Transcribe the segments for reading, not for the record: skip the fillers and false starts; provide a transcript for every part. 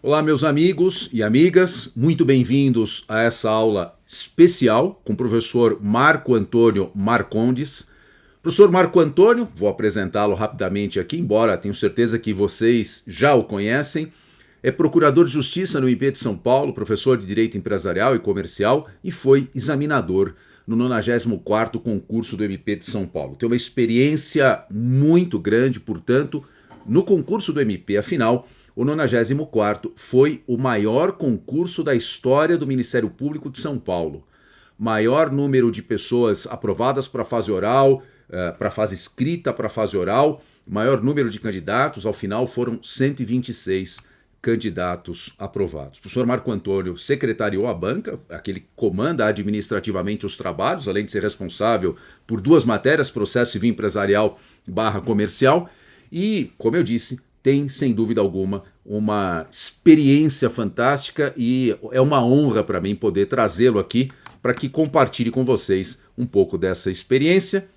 Olá, meus amigos e amigas, muito bem-vindos a essa aula especial com o professor Marco Antônio Marcondes. Professor Marco Antônio, vou apresentá-lo rapidamente aqui, embora tenho certeza que vocês já o conhecem. É procurador de justiça no MP de São Paulo, professor de Direito Empresarial e Comercial e foi examinador no 94º concurso do MP de São Paulo. Tem uma experiência muito grande, portanto, no concurso do MP, afinal, o 94º foi o maior concurso da história do Ministério Público de São Paulo. Maior número de pessoas aprovadas para a fase oral, para a fase escrita, para a fase oral, maior número de candidatos, ao final foram 126 candidatos aprovados. O professor Marco Antônio secretariou a banca, aquele que comanda administrativamente os trabalhos, além de ser responsável por duas matérias, processo civil empresarial / comercial, e, como eu disse, tem, sem dúvida alguma, uma experiência fantástica e é uma honra para mim poder trazê-lo aqui para que compartilhe com vocês um pouco dessa experiência.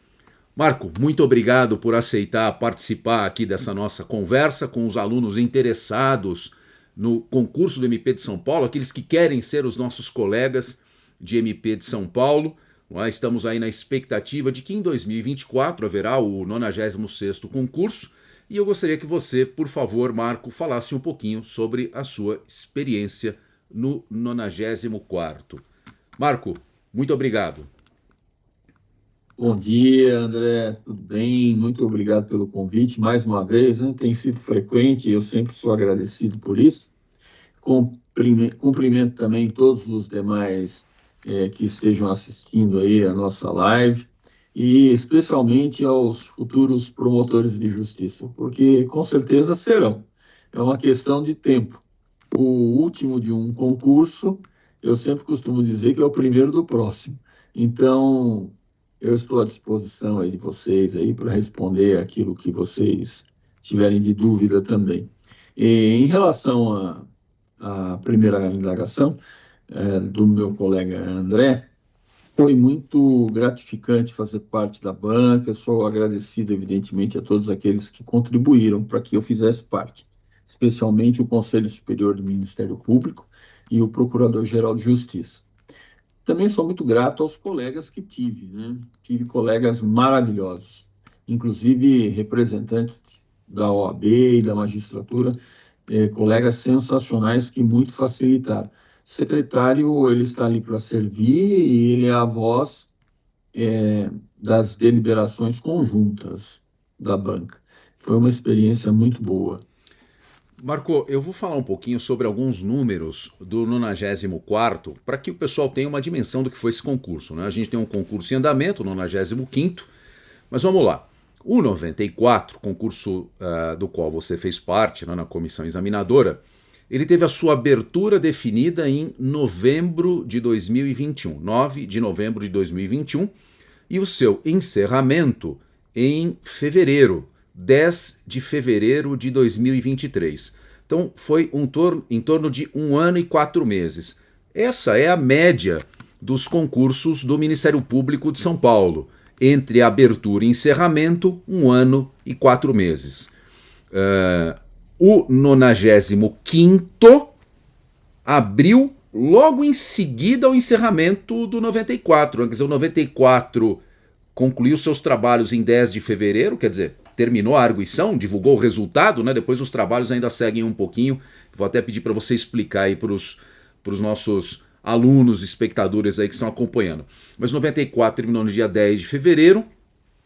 Marco, muito obrigado por aceitar participar aqui dessa nossa conversa com os alunos interessados no concurso do MP de São Paulo, aqueles que querem ser os nossos colegas de MP de São Paulo. Estamos aí na expectativa de que em 2024 haverá o 96º concurso. E eu gostaria que você, por favor, Marco, falasse um pouquinho sobre a sua experiência no 94º. Marco, muito obrigado. Bom dia, André, tudo bem? Muito obrigado pelo convite mais uma vez, né? Tem sido frequente e eu sempre sou agradecido por isso. Cumprimento também todos os demais que estejam assistindo aí a nossa live e especialmente aos futuros promotores de justiça, porque com certeza serão. É uma questão de tempo. O último de um concurso, eu sempre costumo dizer que é o primeiro do próximo. Então, eu estou à disposição aí de vocês aí para responder aquilo que vocês tiverem de dúvida também. E, em relação à primeira indagação do meu colega André, foi muito gratificante fazer parte da banca. Eu sou agradecido, evidentemente, a todos aqueles que contribuíram para que eu fizesse parte, especialmente o Conselho Superior do Ministério Público e o Procurador-Geral de Justiça. Também sou muito grato aos colegas que tive, né? Tive colegas maravilhosos, inclusive representantes da OAB e da magistratura, colegas sensacionais que muito facilitaram. O secretário, ele está ali para servir e ele é a voz das deliberações conjuntas da banca. Foi uma experiência muito boa. Marco, eu vou falar um pouquinho sobre alguns números do 94º para que o pessoal tenha uma dimensão do que foi esse concurso, né? A gente tem um concurso em andamento, o 95º, mas vamos lá. O 94, concurso do qual você fez parte, né, na comissão examinadora, ele teve a sua abertura definida em novembro de 2021, 9 de novembro de 2021, e o seu encerramento em fevereiro, 10 de fevereiro de 2023. Então foi em torno de 1 ano e 4 meses. Essa é a média dos concursos do Ministério Público de São Paulo. Entre abertura e encerramento, 1 ano e 4 meses. O 95º abriu logo em seguida ao encerramento do 94. Quer dizer, o 94 concluiu seus trabalhos em 10 de fevereiro, quer dizer, terminou a arguição, divulgou o resultado, né? Depois os trabalhos ainda seguem um pouquinho. Vou até pedir para você explicar aí para os nossos alunos, espectadores aí que estão acompanhando. Mas o 94 terminou no dia 10 de fevereiro,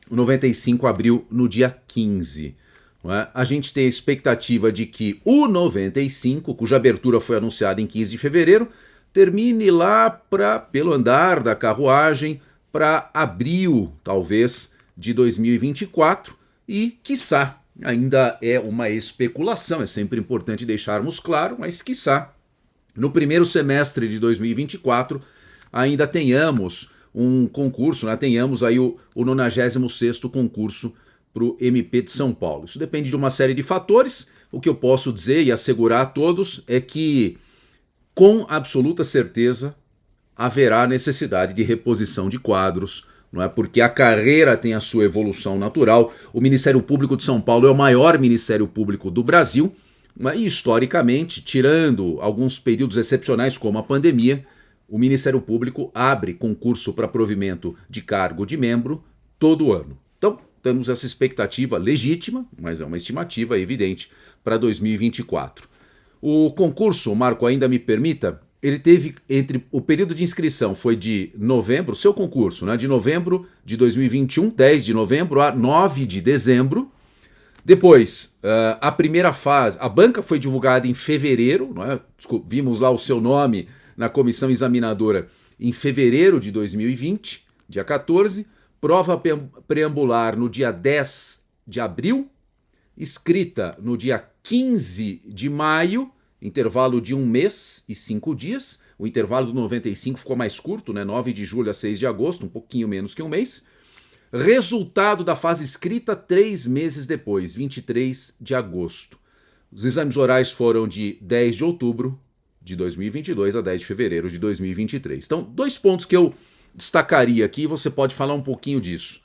o 95 abriu no dia 15. Não é? A gente tem a expectativa de que o 95, cuja abertura foi anunciada em 15 de fevereiro, termine lá pelo andar da carruagem para abril, talvez, de 2024 e, quiçá, ainda é uma especulação, é sempre importante deixarmos claro, mas quiçá, no primeiro semestre de 2024 ainda tenhamos um concurso, né? Tenhamos aí o 96º concurso para o MP de São Paulo. Isso depende de uma série de fatores. O que eu posso dizer e assegurar a todos é que, com absoluta certeza, haverá necessidade de reposição de quadros, não é? Porque a carreira tem a sua evolução natural. O Ministério Público de São Paulo é o maior Ministério Público do Brasil, E historicamente, tirando alguns períodos excepcionais como a pandemia, o Ministério Público abre concurso para provimento de cargo de membro todo ano. Então, temos essa expectativa legítima, mas é uma estimativa evidente, para 2024. O concurso, Marco, ainda me permita, ele teve entre o período de inscrição foi de novembro, seu concurso, né, de novembro de 2021, 10 de novembro a 9 de dezembro. Depois, a primeira fase, a banca foi divulgada em fevereiro, não é? Vimos lá o seu nome na comissão examinadora em fevereiro de 2020, dia 14, prova preambular no dia 10 de abril, escrita no dia 15 de maio, intervalo de 1 mês e 5 dias. O intervalo do 95 ficou mais curto, né? 9 de julho a 6 de agosto, um pouquinho menos que um mês. Resultado da fase escrita 3 meses depois, 23 de agosto. Os exames orais foram de 10 de outubro de 2022 a 10 de fevereiro de 2023. Então, 2 pontos que eu destacaria aqui, você pode falar um pouquinho disso.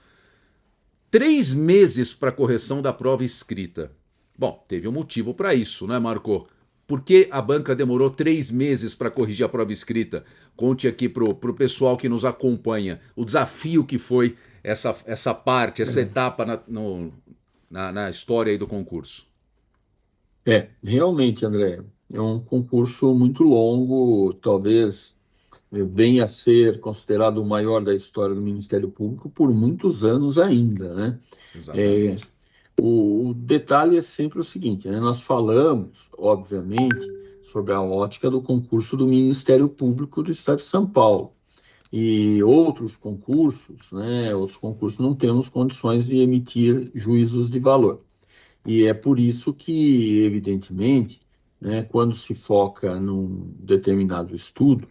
3 meses para correção da prova escrita. Bom, teve um motivo para isso, né, Marco? Por que a banca demorou 3 meses para corrigir a prova escrita? Conte aqui para o pessoal que nos acompanha o desafio que foi essa parte, essa etapa na história aí do concurso. Realmente, André, é um concurso muito longo, talvez venha a ser considerado o maior da história do Ministério Público por muitos anos ainda, né? Exatamente. O detalhe é sempre o seguinte, né? Nós falamos, obviamente, sobre a ótica do concurso do Ministério Público do Estado de São Paulo. E outros concursos, né? Os concursos não temos condições de emitir juízos de valor. E é por isso que, evidentemente, né, quando se foca num determinado estudo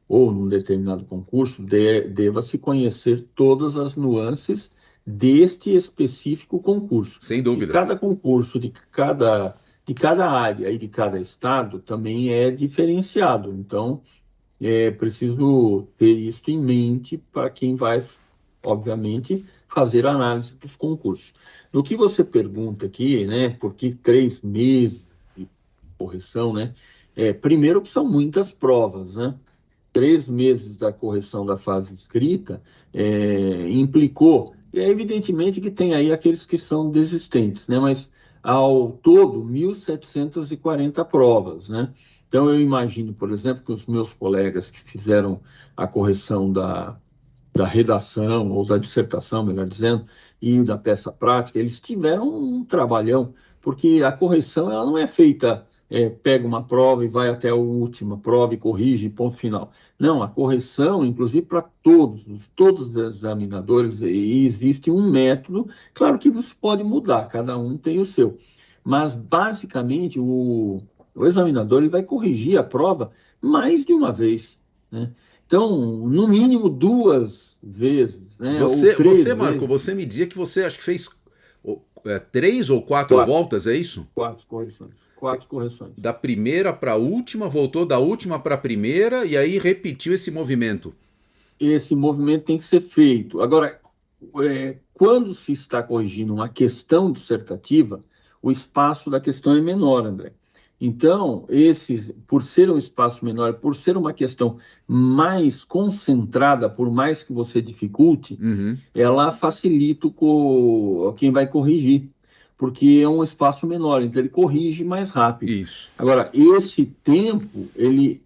ou num determinado concurso, deva-se conhecer todas as nuances deste específico concurso. Sem dúvida. E cada concurso de cada área e de cada estado também é diferenciado. Então, é preciso ter isso em mente para quem vai, obviamente, fazer a análise dos concursos. No que você pergunta aqui, né, por que 3 meses de correção, né? Primeiro que são muitas provas, né? 3 meses da correção da fase escrita implicou, evidentemente que tem aí aqueles que são desistentes, né? Mas ao todo, 1.740 provas, né? Então eu imagino, por exemplo, que os meus colegas que fizeram a correção da redação, ou da dissertação, melhor dizendo, e da peça prática, eles tiveram um trabalhão, porque a correção ela não é feita, pega uma prova e vai até a última prova e corrige, ponto final. Não, a correção, inclusive para todos os examinadores, e existe um método, claro que isso pode mudar, cada um tem o seu, mas basicamente o examinador ele vai corrigir a prova mais de uma vez, né? Então, no mínimo 2 vezes, né? Ou 3 vezes. Marco, você me dizia que você acho que fez 3 ou 4 voltas, é isso? 4 correções. 4 correções. Da primeira para a última, voltou da última para a primeira e aí repetiu esse movimento. Esse movimento tem que ser feito. Agora, quando se está corrigindo uma questão dissertativa, o espaço da questão é menor, André. Então, por ser um espaço menor, por ser uma questão mais concentrada, por mais que você dificulte, ela facilita quem vai corrigir, porque é um espaço menor, então ele corrige mais rápido. Isso. Agora, esse tempo, ele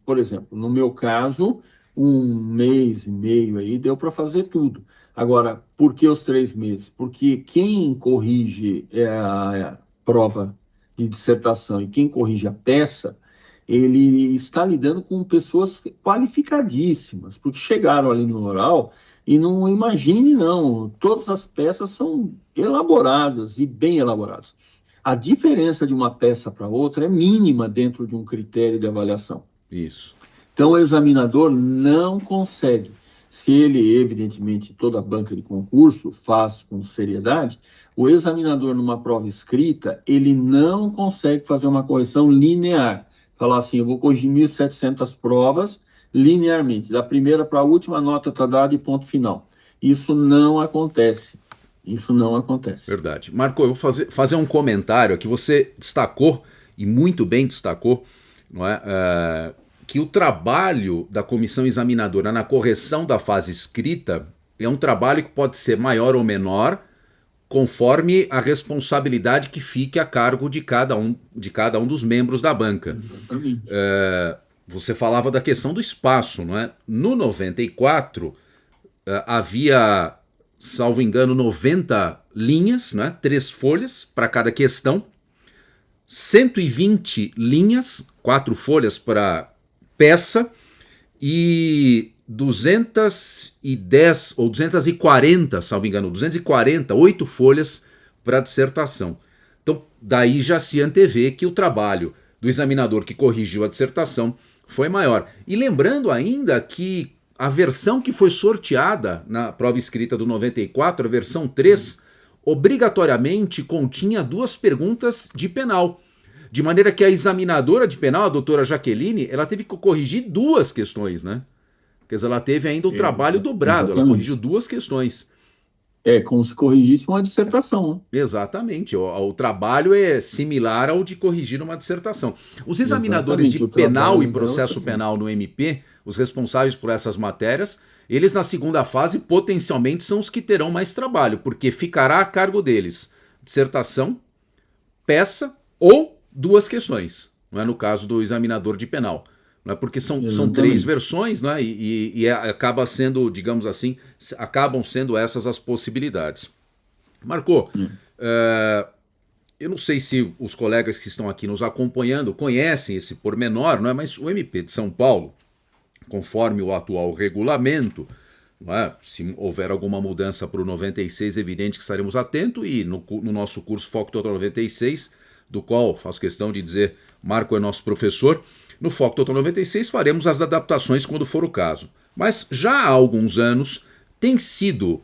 por exemplo, no meu caso, 1 mês e meio aí deu para fazer tudo. Agora, por que os 3 meses? Porque quem corrige a prova de dissertação e quem corrige a peça, ele está lidando com pessoas qualificadíssimas, porque chegaram ali no oral e não imagine não, todas as peças são elaboradas e bem elaboradas. A diferença de uma peça para outra é mínima dentro de um critério de avaliação. Isso. Então o examinador não consegue, se ele, evidentemente, toda a banca de concurso faz com seriedade, o examinador numa prova escrita, ele não consegue fazer uma correção linear. Falar assim, eu vou corrigir 1.700 provas linearmente, da primeira para a última, a nota está dada e ponto final. Isso não acontece. Isso não acontece. Verdade. Marco, eu vou fazer um comentário aqui. Você destacou e muito bem destacou, não é, que o trabalho da comissão examinadora na correção da fase escrita é um trabalho que pode ser maior ou menor, conforme a responsabilidade que fique a cargo de cada um dos membros da banca. Você falava da questão do espaço, não é? No 94, havia, salvo engano, 90 linhas, não é? 3 folhas para cada questão, 120 linhas, 4 folhas para peça, e 210 ou 240, salvo engano, 240, 8 folhas para dissertação. Então, daí já se antevê que o trabalho do examinador que corrigiu a dissertação foi maior. E lembrando ainda que a versão que foi sorteada na prova escrita do 94, a versão 3, obrigatoriamente continha 2 perguntas de penal. De maneira que a examinadora de penal, a doutora Jaqueline, ela teve que corrigir 2 questões, né? Quer dizer, ela teve ainda o trabalho dobrado, exatamente. Ela corrigiu 2 questões. Como se corrigisse uma dissertação, né? Exatamente, o trabalho é similar ao de corrigir uma dissertação. Os examinadores de penal e processo penal no MP, os responsáveis por essas matérias, eles na segunda fase potencialmente são os que terão mais trabalho, porque ficará a cargo deles dissertação, peça ou 2 questões, não é, no caso do examinador de penal. Não é, porque são 3 versões, né, e acaba sendo, digamos assim, acabam sendo essas as possibilidades. Marco, eu não sei se os colegas que estão aqui nos acompanhando conhecem esse pormenor, não é, mas o MP de São Paulo, conforme o atual regulamento, não é, se houver alguma mudança para o 96, é evidente que estaremos atentos, e no nosso curso Foco Total 96, do qual faço questão de dizer, Marco é nosso professor, no Foco Total 96 faremos as adaptações quando for o caso. Mas já há alguns anos tem sido,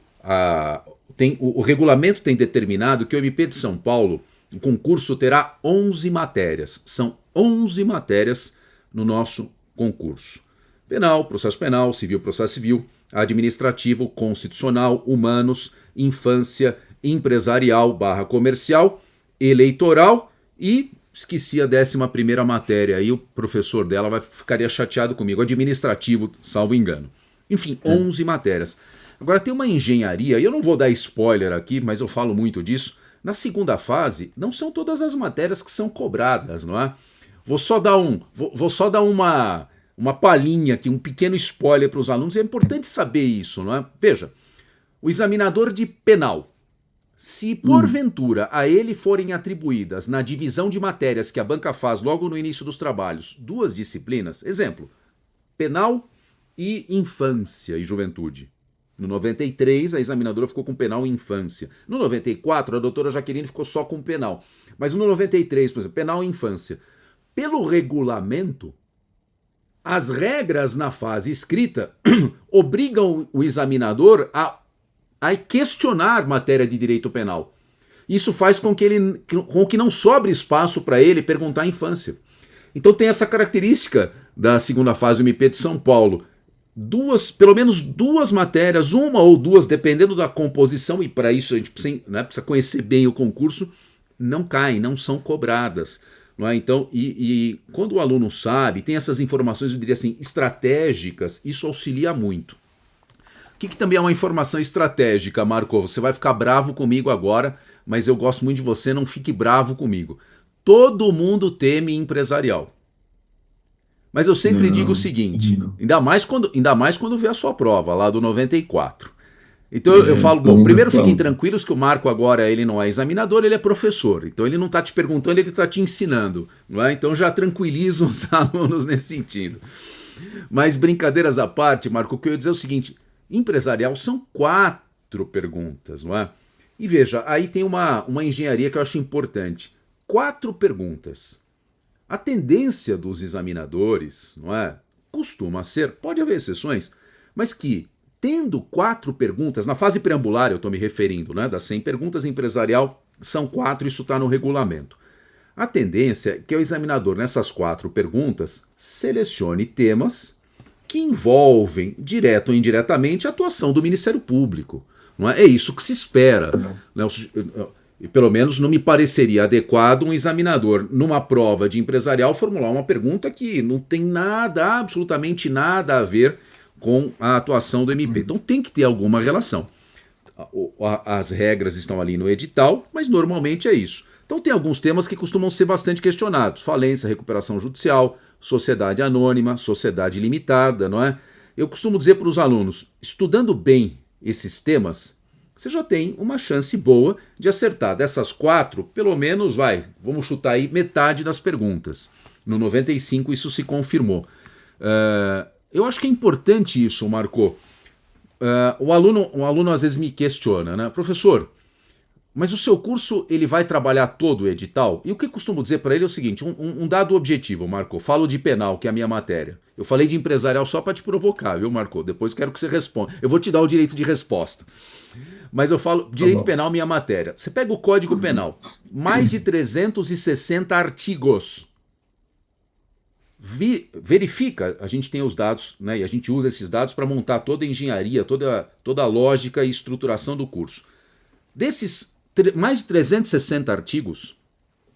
o regulamento tem determinado que o MP de São Paulo, o concurso terá 11 matérias. São 11 matérias no nosso concurso. Penal, processo penal, civil, processo civil, administrativo, constitucional, humanos, infância, empresarial / comercial, eleitoral e esqueci a 11ª matéria, aí o professor dela ficaria chateado comigo, administrativo, salvo engano. Enfim, 11 matérias. Agora tem uma engenharia, e eu não vou dar spoiler aqui, mas eu falo muito disso. Na segunda fase, não são todas as matérias que são cobradas, não é? Vou só dar uma palhinha aqui, um pequeno spoiler para os alunos, é importante saber isso, não é? Veja, o examinador de penal, se porventura a ele forem atribuídas na divisão de matérias que a banca faz logo no início dos trabalhos 2 disciplinas, exemplo, penal e infância e juventude. No 93, a examinadora ficou com penal e infância. No 94, a doutora Jaqueline ficou só com penal. Mas no 93, por exemplo, penal e infância. Pelo regulamento, as regras na fase escrita obrigam o examinador a questionar matéria de direito penal. Isso faz com que não sobre espaço para ele perguntar a infância. Então tem essa característica da segunda fase do MP de São Paulo. Pelo menos 2 matérias, 1 ou 2, dependendo da composição, e para isso a gente precisa conhecer bem o concurso, não caem, não são cobradas. Não é? Então, quando o aluno sabe, tem essas informações, eu diria assim, estratégicas, isso auxilia muito. O que também é uma informação estratégica, Marco? Você vai ficar bravo comigo agora, mas eu gosto muito de você, não fique bravo comigo. Todo mundo teme empresarial. Mas eu sempre digo o seguinte, ainda mais quando vê a sua prova, lá do 94. Então eu falo, bom, primeiro fiquem tranquilos que o Marco agora ele não é examinador, ele é professor. Então ele não está te perguntando, ele está te ensinando. Não é? Então já tranquiliza os alunos nesse sentido. Mas brincadeiras à parte, Marco, o que eu ia dizer é o seguinte, empresarial são 4 perguntas, não é? E veja, aí tem uma engenharia que eu acho importante. 4 perguntas. A tendência dos examinadores, não é? Costuma ser, pode haver exceções, mas que, tendo 4 perguntas, na fase preambular eu estou me referindo, né? Das 100 perguntas empresarial, são 4, isso está no regulamento. A tendência é que o examinador, nessas 4 perguntas, selecione temas que envolvem, direto ou indiretamente, a atuação do Ministério Público. Não é? É isso que se espera. E pelo menos não me pareceria adequado um examinador, numa prova de empresarial, formular uma pergunta que não tem nada, absolutamente nada a ver com a atuação do MP. Então tem que ter alguma relação. As regras estão ali no edital, mas normalmente é isso. Então tem alguns temas que costumam ser bastante questionados: falência, recuperação judicial, sociedade anônima, sociedade limitada, não é? Eu costumo dizer para os alunos, estudando bem esses temas, você já tem uma chance boa de acertar. Dessas 4, pelo menos, vamos chutar aí metade das perguntas. No 95 isso se confirmou. Eu acho que é importante isso, Marco. O aluno às vezes me questiona, né? Professor, mas o seu curso ele vai trabalhar todo o edital? E o que eu costumo dizer para ele é o seguinte, um dado objetivo, Marco. Falo de penal, que é a minha matéria. Eu falei de empresarial só para te provocar, viu, Marco? Depois quero que você responda. Eu vou te dar o direito de resposta. Mas eu falo, direito penal, minha matéria. Você pega o Código Penal, mais de 360 artigos. Verifica, a gente tem os dados, né, e a gente usa esses dados para montar toda a engenharia, toda a lógica e estruturação do curso. Desses mais de 360 artigos,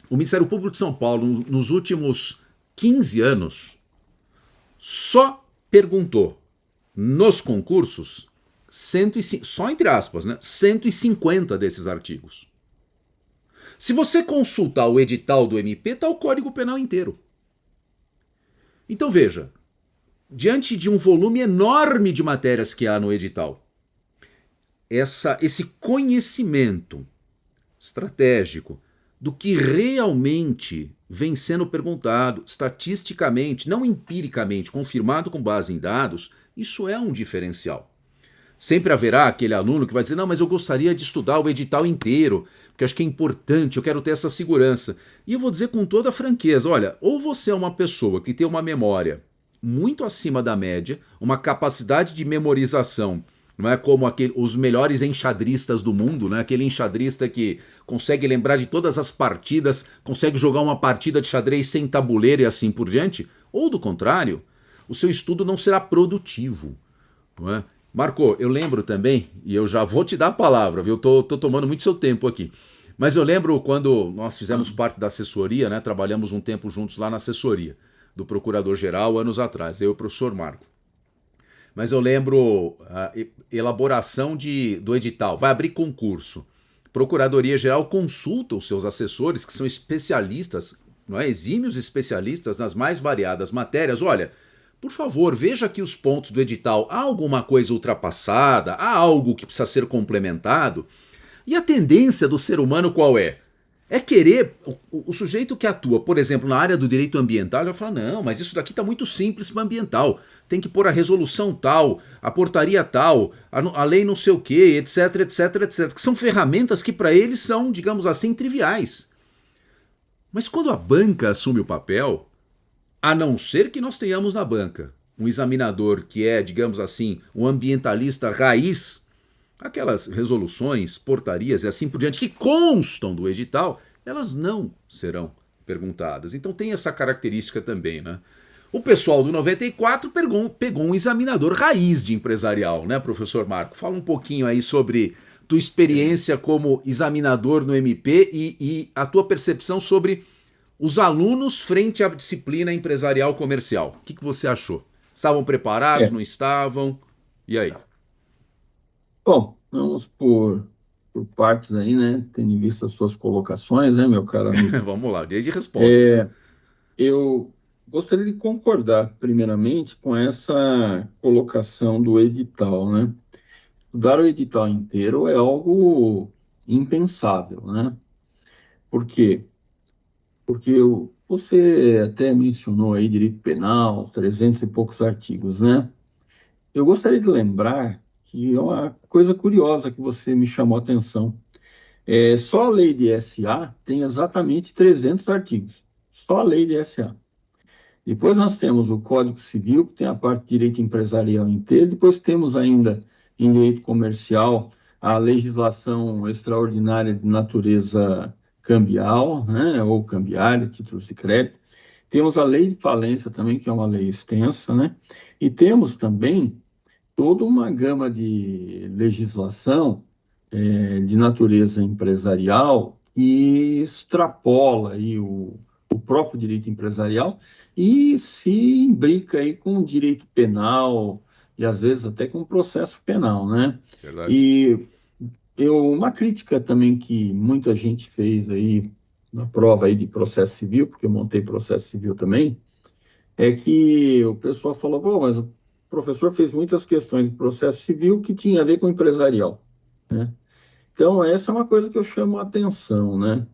o Ministério Público de São Paulo, nos últimos 15 anos, só perguntou nos concursos, só entre aspas, né, 150 desses artigos. Se você consultar o edital do MP, está o Código Penal inteiro. Então veja, diante de um volume enorme de matérias que há no edital, esse conhecimento estratégico do que realmente vem sendo perguntado, estatisticamente, não empiricamente, confirmado com base em dados, isso é um diferencial. Sempre haverá aquele aluno que vai dizer, não, mas eu gostaria de estudar o edital inteiro, porque acho que é importante, eu quero ter essa segurança. E eu vou dizer com toda a franqueza, olha, ou você é uma pessoa que tem uma memória muito acima da média, uma capacidade de memorização, não é como os melhores enxadristas do mundo, né? Aquele enxadrista que consegue lembrar de todas as partidas, consegue jogar uma partida de xadrez sem tabuleiro e assim por diante, ou do contrário, o seu estudo não será produtivo, não é? Marco, eu lembro também, e eu já vou te dar a palavra, viu? Tô tomando muito seu tempo aqui. Mas eu lembro quando nós fizemos parte da assessoria, né? Trabalhamos um tempo juntos lá na assessoria do Procurador-Geral, anos atrás, eu e o professor Marco. Mas eu lembro a elaboração do edital, vai abrir concurso. Procuradoria-Geral consulta os seus assessores, que são especialistas, não é? Exímios especialistas nas mais variadas matérias. Olha, por favor, veja aqui os pontos do edital. Há alguma coisa ultrapassada? Há algo que precisa ser complementado? E a tendência do ser humano qual é? É querer, o sujeito que atua, por exemplo, na área do direito ambiental, ele vai falar, não, mas isso daqui está muito simples para ambiental. Tem que pôr a resolução tal, a portaria tal, a lei não sei o quê, etc, etc, etc. Que são ferramentas que para eles são, digamos assim, triviais. Mas quando a banca assume o papel, a não ser que nós tenhamos na banca um examinador que é, digamos assim, um ambientalista raiz, aquelas resoluções, portarias e assim por diante que constam do edital, elas não serão perguntadas. Então tem essa característica também, né? O pessoal do 94 pegou um examinador raiz de empresarial, né, professor Marco? Fala um pouquinho aí sobre tua experiência como examinador no MP e a tua percepção sobre os alunos frente à disciplina empresarial comercial. O que você achou? Estavam preparados, não estavam? E aí? Bom, vamos por partes aí, né? Tendo em vista as suas colocações, né, meu caro amigo? Vamos lá, dia de resposta. Eu gostaria de concordar, primeiramente, com essa colocação do edital, né? Estudar o edital inteiro é algo impensável, né? Por quê? Porque você até mencionou aí direito penal, 300 e poucos artigos, né? Eu gostaria de lembrar que é uma coisa curiosa que você me chamou a atenção. Só a lei de SA tem exatamente 300 artigos. Só a lei de SA. Depois nós temos o Código Civil, que tem a parte de direito empresarial inteira. Depois temos ainda, em direito comercial, a legislação extraordinária de natureza cambial, né, ou cambiária, títulos de crédito. Temos a lei de falência também, que é uma lei extensa, né? E temos também toda uma gama de legislação de natureza empresarial e extrapola aí o próprio direito empresarial e se imbrica aí com o direito penal e às vezes até com o processo penal, né? Verdade. E uma crítica também que muita gente fez aí na prova aí de processo civil, porque eu montei processo civil também, é que o pessoal falou, pô, mas o professor fez muitas questões de processo civil que tinha a ver com empresarial, né? Então, essa é uma coisa que eu chamo a atenção, né?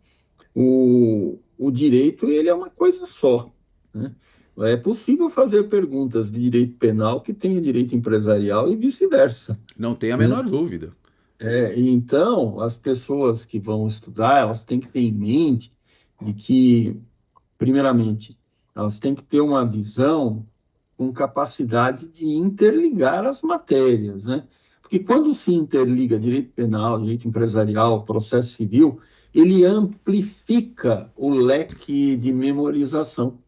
O direito, ele é uma coisa só, né? É possível fazer perguntas de direito penal que tenha direito empresarial e vice-versa, Não tem a né? menor dúvida. E então, as pessoas que vão estudar, elas têm que ter em mente de que, primeiramente, elas têm que ter uma visão com capacidade de interligar as matérias, né? Porque quando se interliga direito penal, direito empresarial, processo civil, ele amplifica o leque de memorização.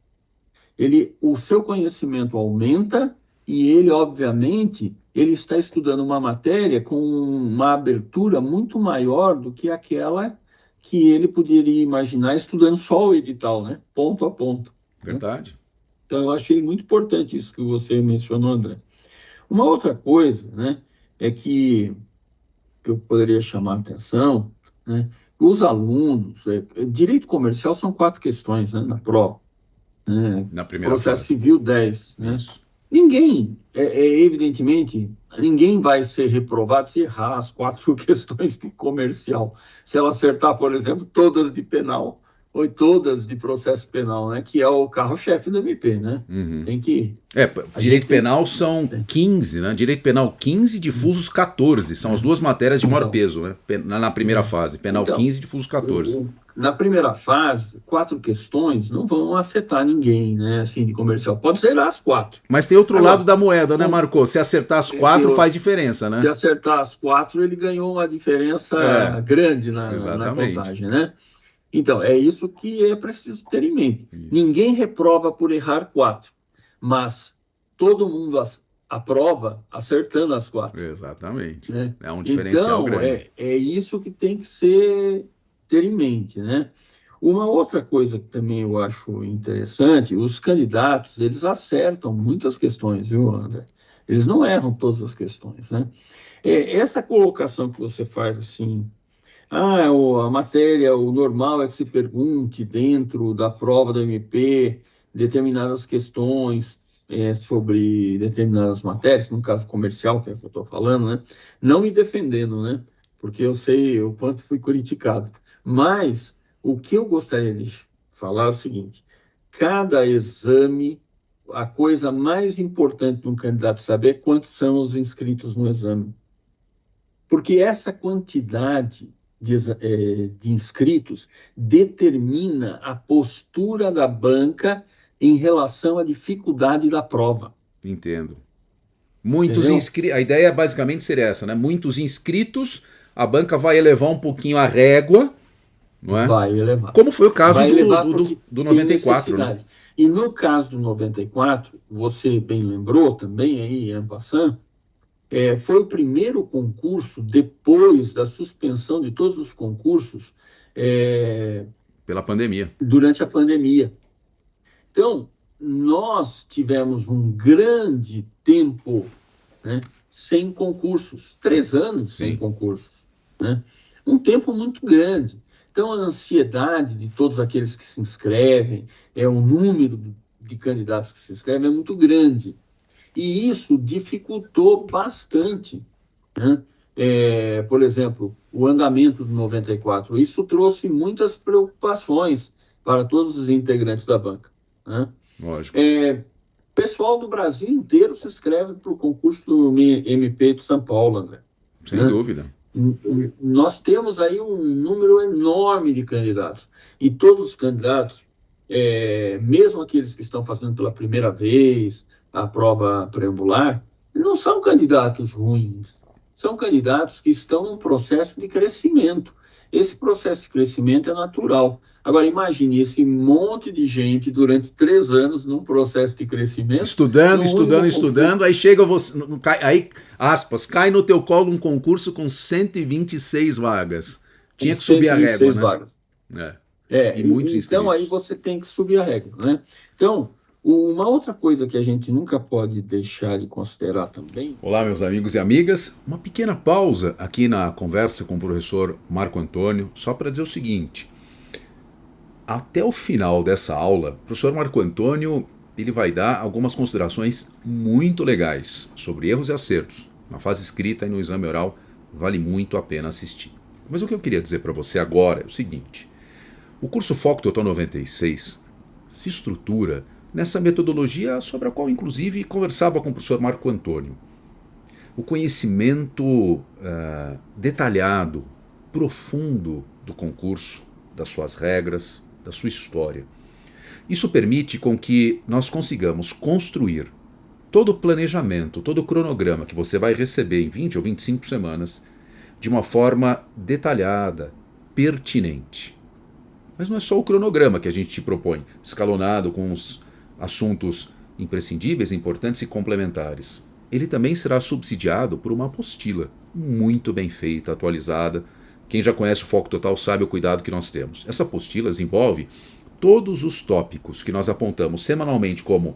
O seu conhecimento aumenta e ele, obviamente, ele está estudando uma matéria com uma abertura muito maior do que aquela que ele poderia imaginar estudando só o edital, né? Ponto a ponto, né? Verdade. Então, eu achei muito importante isso que você mencionou, André. Uma outra coisa, né, é que eu poderia chamar a atenção, né, os alunos, direito comercial são 4 questões, né, na prova, né, Na primeira processo fase. civil 10, né. Isso. Ninguém, evidentemente, ninguém vai ser reprovado se errar as 4 questões de comercial. Se ela acertar, por exemplo, todas de penal ou todas de processo penal, né, que é o carro-chefe do MP, né. Uhum. Tem que A gente Direito tem penal são que. 15, né? Direito penal 15, difusos 14. São as duas matérias de maior Então, peso, né? Na primeira fase. Penal então 15, difusos 14. na primeira fase, 4 questões não vão afetar ninguém, né? Assim, de comercial. Pode ser as 4. Mas tem outro lado Agora, da moeda, né, um, Marco? Se acertar as tem 4, outro. faz diferença, Se né? acertar as 4, ele ganhou uma É, diferença grande na exatamente. contagem, né? Então, é isso que é preciso ter em mente. Isso. Ninguém reprova por errar 4, mas todo mundo aprova acertando as 4, Exatamente. né? É um diferencial Então, grande. é isso que tem que ter em mente, né? Uma outra coisa que também eu acho interessante, os candidatos, eles acertam muitas questões, viu, André? Eles não erram todas as questões, né? Essa colocação que você faz assim, a matéria, o normal é que se pergunte dentro da prova do MP determinadas questões sobre determinadas matérias, no caso comercial, que é o que eu estou falando, né? Não me defendendo, né? Porque eu sei o quanto fui criticado. Mas o que eu gostaria de falar é o seguinte: cada exame, a coisa mais importante de um candidato saber é quantos são os inscritos no exame. Porque essa quantidade de inscritos determina a postura da banca em relação à dificuldade da prova, Entendo. Muitos entendeu? inscritos. A ideia basicamente seria essa, né? Muitos inscritos, a banca vai elevar um pouquinho a régua, não é? Vai elevar. Como foi o caso Vai elevar porque do tem 94, né? necessidade. E no caso do 94, você bem lembrou também aí, en passant, foi o primeiro concurso depois da suspensão de todos os concursos é, Pela pandemia. durante a pandemia. Então, nós tivemos um grande tempo, né, sem concursos, 3 anos sem Sim. concursos, né? Um tempo muito grande. Então, a ansiedade de todos aqueles que se inscrevem, o número de candidatos que se inscrevem é muito grande. E isso dificultou bastante, né? Por exemplo, o andamento do 94. Isso trouxe muitas preocupações para todos os integrantes da banca, né? Lógico. O pessoal do Brasil inteiro se inscreve para o concurso do MP de São Paulo, André, Sem né? dúvida. Nós temos aí um número enorme de candidatos. E todos os candidatos, mesmo aqueles que estão fazendo pela primeira vez a prova preambular, não são candidatos ruins. São candidatos que estão num processo de crescimento. Esse processo de crescimento é natural. Agora, imagine esse monte de gente durante 3 anos num processo de crescimento, Estudando, no estudando, único concurso. estudando, aí chega você, aí, aspas, cai no teu colo um concurso com 126 vagas. Com Tinha que subir cento e a vinte e régua, seis né? vagas. É. É, E muitos então aí inscritos. você tem que subir a régua, né? Então, uma outra coisa que a gente nunca pode deixar de considerar também. Olá, meus amigos e amigas. Uma pequena pausa aqui na conversa com o professor Marco Antônio, só para dizer o seguinte. Até o final dessa aula, o professor Marco Antônio ele vai dar algumas considerações muito legais sobre erros e acertos. Na fase escrita e no exame oral, vale muito a pena assistir. Mas o que eu queria dizer para você agora é o seguinte. O curso Foco Total 96 se estrutura nessa metodologia sobre a qual, inclusive, conversava com o professor Marco Antônio. O conhecimento detalhado, profundo do concurso, das suas regras, da sua história. Isso permite com que nós consigamos construir todo o planejamento, todo o cronograma que você vai receber em 20 ou 25 semanas de uma forma detalhada, pertinente. Mas não é só o cronograma que a gente te propõe, escalonado com os assuntos imprescindíveis, importantes e complementares. Ele também será subsidiado por uma apostila muito bem feita, atualizada. Quem já conhece o Foco Total sabe o cuidado que nós temos. Essa apostila envolve todos os tópicos que nós apontamos semanalmente como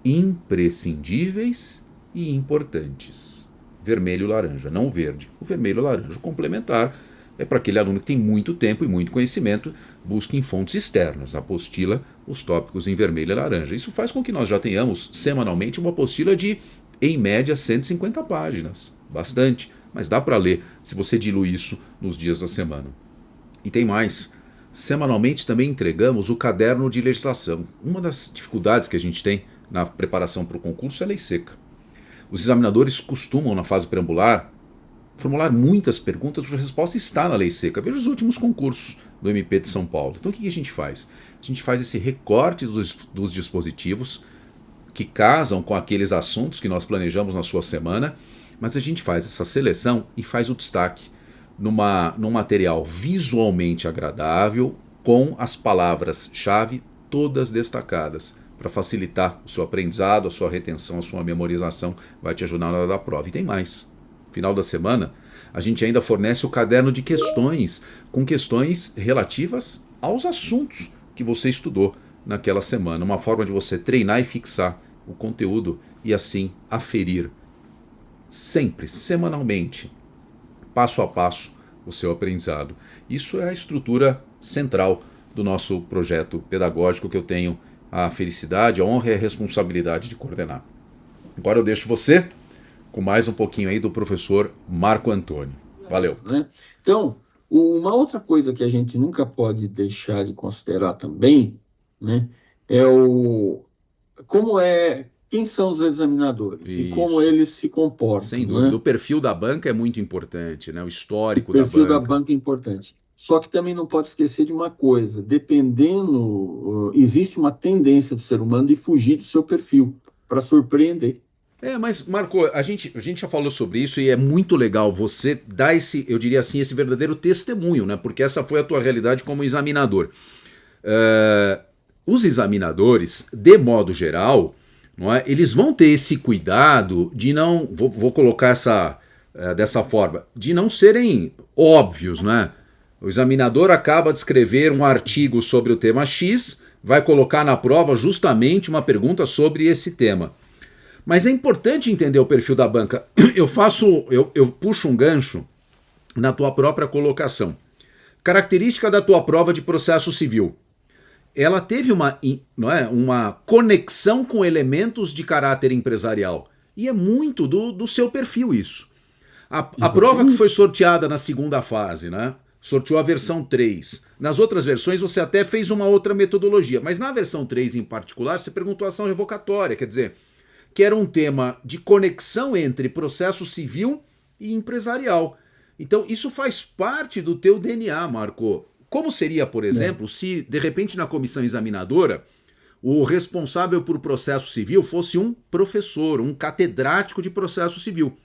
imprescindíveis e importantes. Vermelho e laranja, não verde. O vermelho e laranja complementar é para aquele aluno que tem muito tempo e muito conhecimento, busque em fontes externas. A apostila, os tópicos em vermelho e laranja. Isso faz com que nós já tenhamos semanalmente uma apostila de, em média, 150 páginas. Bastante, mas dá para ler se você dilui isso nos dias da semana. E tem mais. Semanalmente também entregamos o caderno de legislação. Uma das dificuldades que a gente tem na preparação para o concurso é a lei seca. Os examinadores costumam, na fase preambular, formular muitas perguntas cuja resposta está na lei seca. Veja os últimos concursos do MP de São Paulo. Então o que a gente faz? A gente faz esse recorte dos dispositivos que casam com aqueles assuntos que nós planejamos na sua semana, mas a gente faz essa seleção e faz o destaque num material visualmente agradável, com as palavras-chave todas destacadas, para facilitar o seu aprendizado, a sua retenção, a sua memorização, vai te ajudar na hora da prova. E tem mais. No final da semana, a gente ainda fornece o caderno de questões, com questões relativas aos assuntos que você estudou naquela semana. Uma forma de você treinar e fixar o conteúdo e assim aferir sempre, semanalmente, passo a passo, o seu aprendizado. Isso é a estrutura central do nosso projeto pedagógico que eu tenho a felicidade, a honra e a responsabilidade de coordenar. Agora eu deixo você com mais um pouquinho aí do professor Marco Antônio. Valeu. Né? Então, uma outra coisa que a gente nunca pode deixar de considerar também, né, é quem são os examinadores e como Isso. eles se comportam. Sem dúvida. Né? O perfil da banca é muito importante, né? O histórico O perfil da da banca. banca é importante. Só que também não pode esquecer de uma coisa: existe uma tendência do ser humano de fugir do seu perfil para surpreender. Mas Marco, a gente já falou sobre isso e é muito legal você dar esse, eu diria assim, esse verdadeiro testemunho, né? Porque essa foi a tua realidade como examinador. Os examinadores, de modo geral, não é, eles vão ter esse cuidado de não, vou colocar dessa forma, de não serem óbvios, né? O examinador acaba de escrever um artigo sobre o tema X, vai colocar na prova justamente uma pergunta sobre esse tema. Mas é importante entender o perfil da banca. Eu puxo um gancho na tua própria colocação. Característica da tua prova de processo civil. Ela teve uma conexão com elementos de caráter empresarial. E é muito do seu perfil isso. A prova que foi sorteada na segunda fase, né? Sorteou a versão 3. Nas outras versões você até fez uma outra metodologia, mas na versão 3 em particular você perguntou ação revocatória, quer dizer, que era um tema de conexão entre processo civil e empresarial. Então isso faz parte do teu DNA, Marco. Como seria, por exemplo, se de repente na comissão examinadora o responsável por processo civil fosse um professor, um catedrático de processo civil?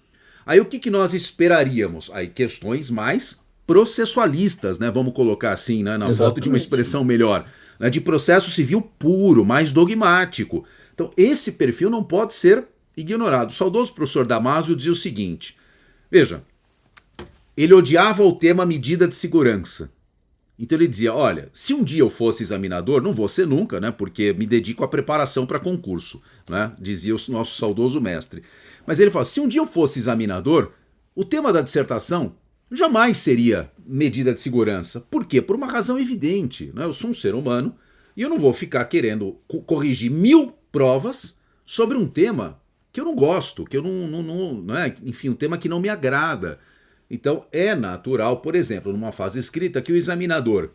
Aí o que nós esperaríamos? Aí questões mais processualistas, né? Vamos colocar assim, né? Na falta de uma expressão melhor, né? De processo civil puro, mais dogmático. Então esse perfil não pode ser ignorado. O saudoso professor Damasio dizia o seguinte, veja, ele odiava o tema medida de segurança. Então ele dizia, olha, se um dia eu fosse examinador, não vou ser nunca, né? Porque me dedico à preparação para concurso, né? Dizia o nosso saudoso mestre. Mas ele fala, se um dia eu fosse examinador, o tema da dissertação jamais seria medida de segurança. Por quê? Por uma razão evidente, né? Eu sou um ser humano e eu não vou ficar querendo corrigir 1000 provas sobre um tema que eu não gosto, que eu não é, enfim, um tema que não me agrada. Então é natural, por exemplo, numa fase escrita, que o examinador,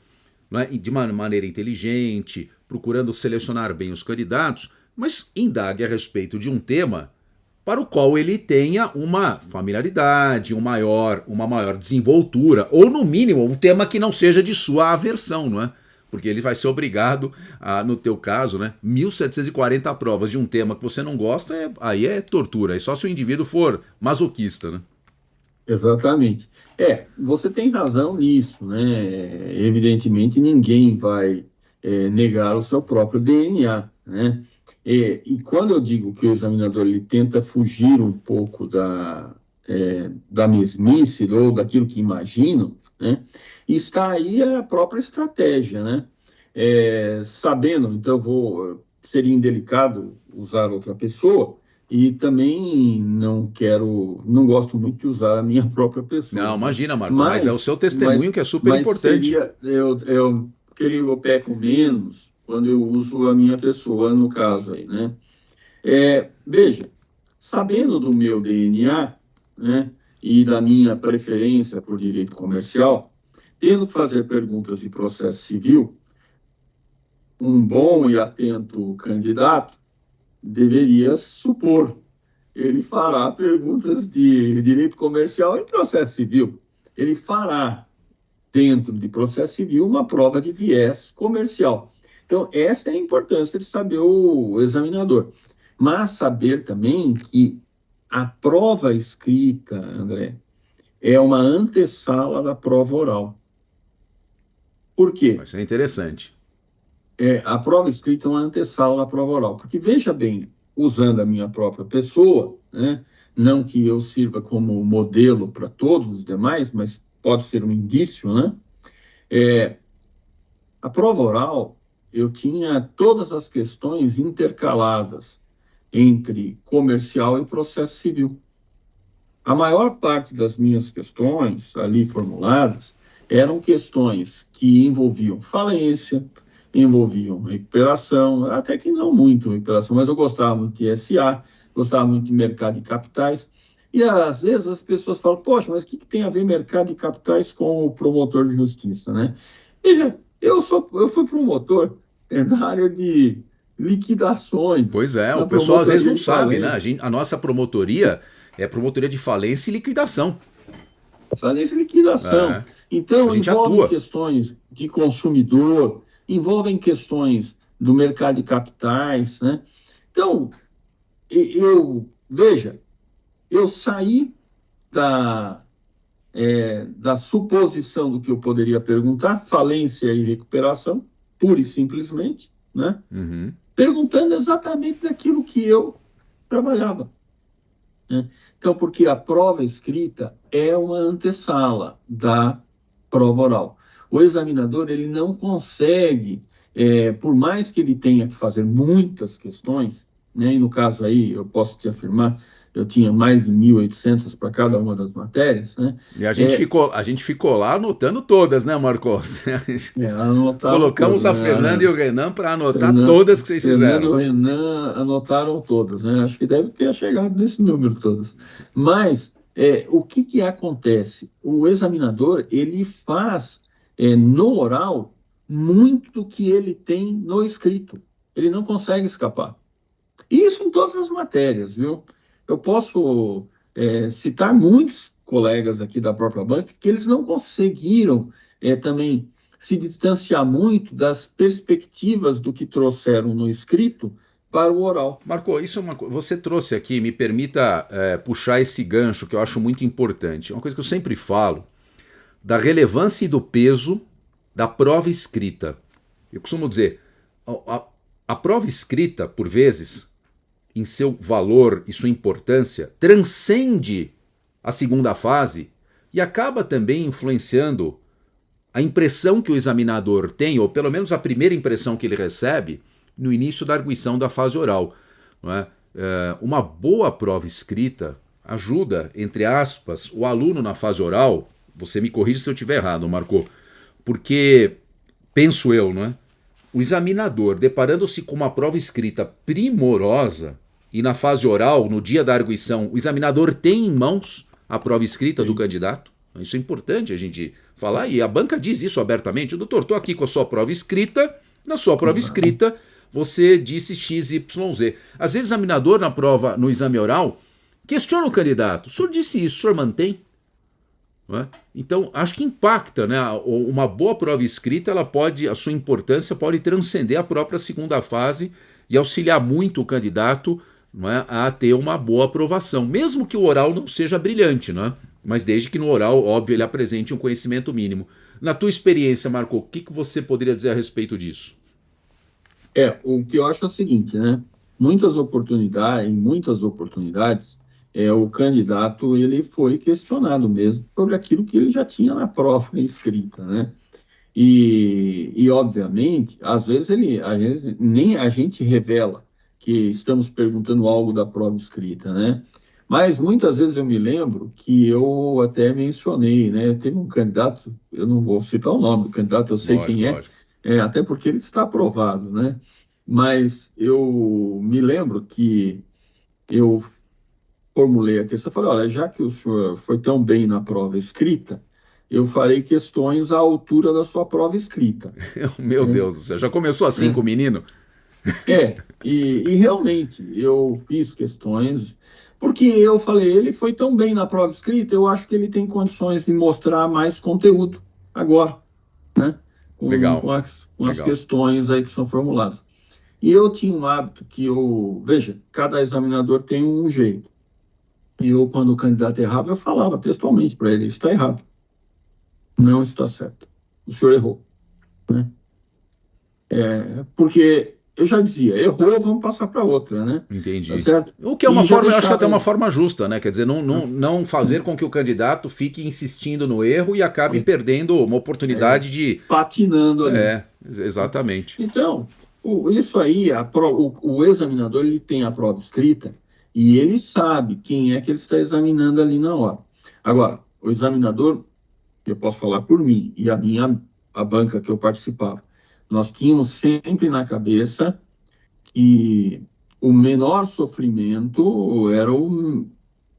não é, de uma maneira inteligente, procurando selecionar bem os candidatos, mas indague a respeito de um tema para o qual ele tenha uma familiaridade, uma maior desenvoltura, ou no mínimo um tema que não seja de sua aversão, não é? Porque ele vai ser obrigado a, no teu caso, né, 1740 provas de um tema que você não gosta, aí é tortura, aí só se o indivíduo for masoquista, né? Exatamente. Você tem razão nisso, né? Evidentemente, ninguém vai negar o seu próprio DNA, né? E quando eu digo que o examinador ele tenta fugir um pouco da mesmice ou daquilo que imaginam, né? Está aí a própria estratégia, né? Sabendo, então, seria indelicado usar outra pessoa, e também não gosto muito de usar a minha própria Não, pessoa, né? imagina, Marco, mas é o Mas, seu testemunho mas, que é super mas importante. eu creio eu peco menos quando eu uso a minha pessoa, no caso aí, né? Veja, sabendo do meu DNA, né, e da minha preferência por direito comercial, tendo que fazer perguntas de processo civil, um bom e atento candidato deveria supor ele fará perguntas de direito comercial em processo civil. Ele fará, dentro de processo civil, uma prova de viés comercial. Então, essa é a importância de saber o examinador. Mas saber também que a prova escrita, André, é uma antessala da prova oral. Por Vai quê? ser interessante. A prova escrita é uma antessala da prova oral. Porque, veja bem, usando a minha própria pessoa, né, não que eu sirva como modelo para todos os demais, mas pode ser um indício, né? A prova oral, eu tinha todas as questões intercaladas entre comercial e processo civil. A maior parte das minhas questões ali formuladas eram questões que envolviam falência, envolviam recuperação, até que não muito recuperação, mas eu gostava muito de SA, gostava muito de mercado de capitais. E às vezes as pessoas falam, poxa, mas o que tem a ver mercado de capitais com o promotor de justiça, né? Veja, eu fui promotor na área de liquidações, Pois é, o na pessoal às vezes promotoria não de sabe, né? falência. A nossa promotoria é promotoria de falência e liquidação. Falência e liquidação. É, a Então, gente envolvem atua. questões de consumidor, envolvem questões do mercado de capitais, né? Então, veja, eu saí da suposição do que eu poderia perguntar, falência e recuperação, pura e simplesmente, né? Uhum. Perguntando exatamente daquilo que eu trabalhava, né? Então, porque a prova escrita é uma antessala da prova oral. O examinador ele não consegue, por mais que ele tenha que fazer muitas questões, né, e no caso aí eu posso te afirmar, eu tinha mais de 1.800 para cada uma das matérias, né, E é, a gente ficou lá anotando todas, né, Marcos? anotavam Colocamos todas, a Fernanda né? e o Renan para anotar Fernando, todas que vocês Fernando e fizeram. o Renan anotaram todas, né? Acho que deve ter chegado nesse número todas. Mas o que acontece? O examinador ele faz no oral muito do que ele tem no escrito. Ele não consegue escapar. Isso em todas as matérias, viu? Eu posso citar muitos colegas aqui da própria banca que eles não conseguiram também se distanciar muito das perspectivas do que trouxeram no escrito para o oral. Marco, isso é uma coisa. Você trouxe aqui, me permita puxar esse gancho que eu acho muito importante. É uma coisa que eu sempre falo da relevância e do peso da prova escrita. Eu costumo dizer, a prova escrita, por vezes, em seu valor e sua importância, transcende a segunda fase e acaba também influenciando a impressão que o examinador tem, ou pelo menos a primeira impressão que ele recebe, no início da arguição da fase oral. Não é? Uma boa prova escrita ajuda, entre aspas, o aluno na fase oral, você me corrige se eu estiver errado, Marco, porque, penso eu, não é? O examinador, deparando-se com uma prova escrita primorosa, e na fase oral, no dia da arguição, o examinador tem em mãos a prova escrita do candidato. Isso é importante a gente falar, e a banca diz isso abertamente. Doutor, estou aqui com a sua prova escrita, na sua prova escrita você disse XYZ. Às vezes o examinador na prova, no exame oral, questiona o candidato. O senhor disse isso, o senhor mantém? Não é? Então, acho que impacta, né? Uma boa prova escrita, ela pode, a sua importância pode transcender a própria segunda fase e auxiliar muito o candidato, não é, a ter uma boa aprovação, mesmo que o oral não seja brilhante, não é? Mas desde que no oral, óbvio, ele apresente um conhecimento mínimo. Na tua experiência, Marco, o que você poderia dizer a respeito disso? O que eu acho é o seguinte, né? Em muitas oportunidades, o candidato ele foi questionado mesmo sobre aquilo que ele já tinha na prova escrita, né? E obviamente, às vezes nem a gente revela que estamos perguntando algo da prova escrita, né? Mas muitas vezes eu me lembro que eu até mencionei, né? Teve um candidato, eu não vou citar o nome do candidato, eu sei Lógico, quem lógico. até porque ele está aprovado, né? Mas eu me lembro que eu formulei a questão, falei, olha, já que o senhor foi tão bem na prova escrita, eu farei questões à altura da sua prova escrita. Meu Né? Deus do céu, já começou assim com o menino? E realmente eu fiz questões, porque eu falei, ele foi tão bem na prova escrita, eu acho que ele tem condições de mostrar mais conteúdo agora, né? Legal, Com as legal. questões aí que são formuladas. E eu tinha um hábito veja, cada examinador tem um jeito. E eu, quando o candidato errava, eu falava textualmente para ele, está errado, não está certo, o senhor errou, né? Porque eu já dizia, errou, vamos passar para outra, né? Tá Entendi. certo? O que é uma E já forma, eu acho até deixava uma ele, forma justa, né? Quer dizer, não fazer com que o candidato fique insistindo no erro e acabe perdendo uma oportunidade de. patinando ali. Exatamente. Então, isso aí, o examinador ele tem a prova escrita e ele sabe quem é que ele está examinando ali na hora. Agora, o examinador, eu posso falar por mim e a banca que eu participava, nós tínhamos sempre na cabeça que o menor sofrimento era o